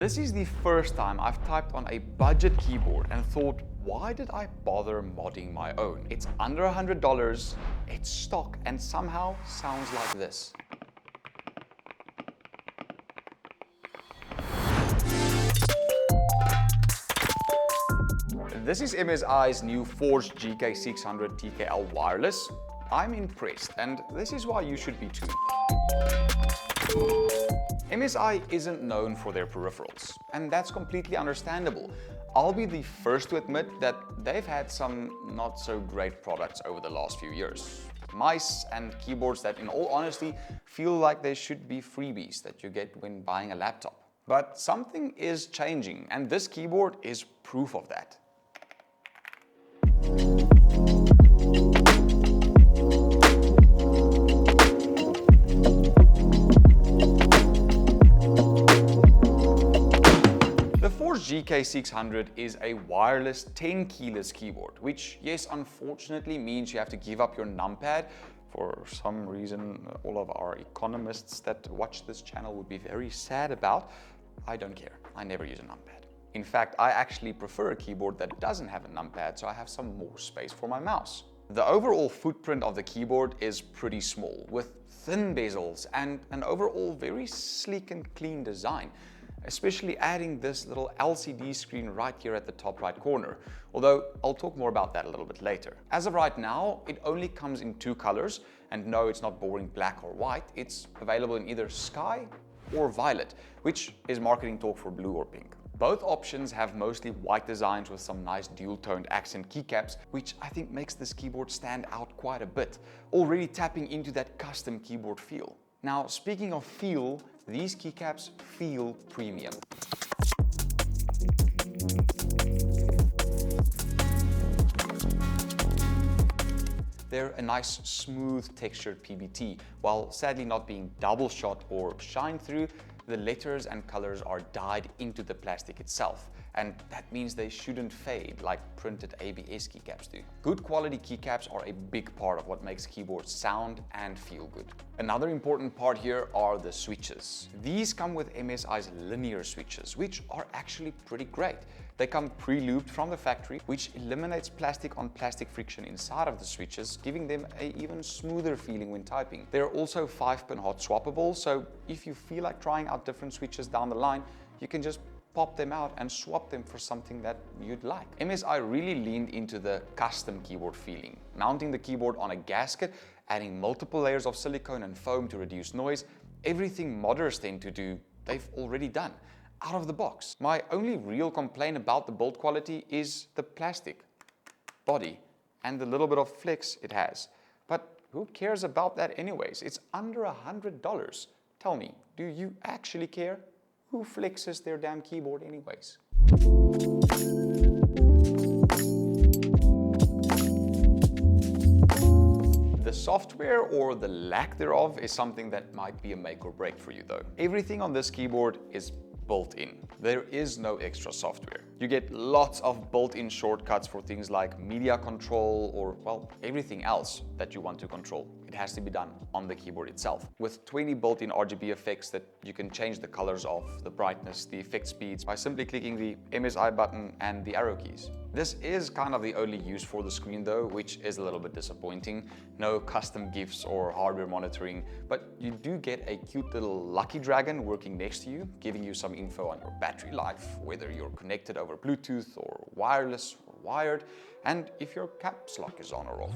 This is the first time I've typed on a budget keyboard and thought, why did I bother modding my own? It's under $100, it's stock, and somehow sounds like this. This is MSI's new forged GK600 TKL wireless. I'm impressed, and this is why you should be too. MSI isn't known for their peripherals, and that's completely understandable. I'll be the first to admit that they've had some not so great products over the last few years. Mice and keyboards that, in all honesty, feel like they should be freebies that you get when buying a laptop. But something is changing, and this keyboard is proof of that. GK600 is a wireless 10 keyless keyboard, which, yes, unfortunately means you have to give up your numpad. For some reason, all of our economists that watch this channel would be very sad about. I don't care. I never use a numpad. In fact, I actually prefer a keyboard that doesn't have a numpad, so I have some more space for my mouse. The overall footprint of the keyboard is pretty small, with thin bezels and an overall very sleek and clean design, especially adding this little LCD screen right here at the top right corner, although I'll talk more about that a little bit later. As of right now, it only comes in two colors, and no, it's not boring black or white. It's available in either sky or violet, which is marketing talk for blue or pink. Both options have mostly white designs with some nice dual-toned accent keycaps, which I think makes this keyboard stand out quite a bit, already tapping into that custom keyboard feel. Now, speaking of feel, these keycaps feel premium. They're a nice, smooth textured PBT, while sadly not being double shot or shine through. The letters and colors are dyed into the plastic itself, and that means they shouldn't fade like printed ABS keycaps do. Good quality keycaps are a big part of what makes keyboards sound and feel good. Another important part here are the switches. These come with MSI's linear switches, which are actually pretty great. They come pre-lubed from the factory, which eliminates plastic on plastic friction inside of the switches, giving them an even smoother feeling when typing. They're also 5-pin hot swappable, so if you feel like trying out different switches down the line, you can just pop them out and swap them for something that you'd like. MSI really leaned into the custom keyboard feeling, mounting the keyboard on a gasket, adding multiple layers of silicone and foam to reduce noise. Everything modders tend to do, they've already done, out of the box. My only real complaint about the build quality is the plastic body and the little bit of flex it has. But who cares about that anyways? It's under $100. Tell me, do you actually care? Who flexes their damn keyboard anyways? The software, or the lack thereof, is something that might be a make or break for you though. Everything on this keyboard is built in. There is no extra software. You get lots of built-in shortcuts for things like media control or, well, everything else that you want to control. It has to be done on the keyboard itself, with 20 built-in RGB effects that you can change the colors of, the brightness, the effect speeds by simply clicking the MSI button and the arrow keys. This is kind of the only use for the screen though, which is a little bit disappointing. No custom GIFs or hardware monitoring, but you do get a cute little lucky dragon working next to you, giving you some info on your battery life, whether you're connected over Bluetooth or wireless or wired, and if your caps lock is on or off.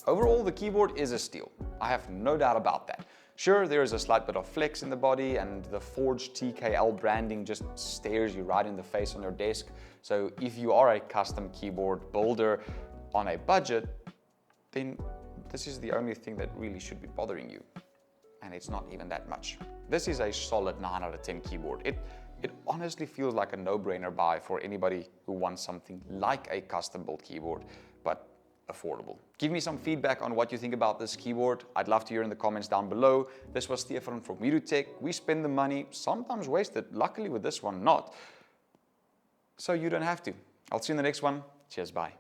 Overall, the keyboard is a steal. I have no doubt about that. Sure, there is a slight bit of flex in the body, and the forged TKL branding just stares you right in the face on your desk. So if you are a custom keyboard builder on a budget, then this is the only thing that really should be bothering you. And it's not even that much. This is a solid 9 out of 10 keyboard. It honestly feels like a no-brainer buy for anybody who wants something like a custom built keyboard, but affordable. Give me some feedback on what you think about this keyboard. I'd love to hear in the comments down below. This was Stefan from Tech. We spend the money, sometimes waste it. Luckily with this one, not. So you don't have to. I'll see you in the next one. Cheers, bye.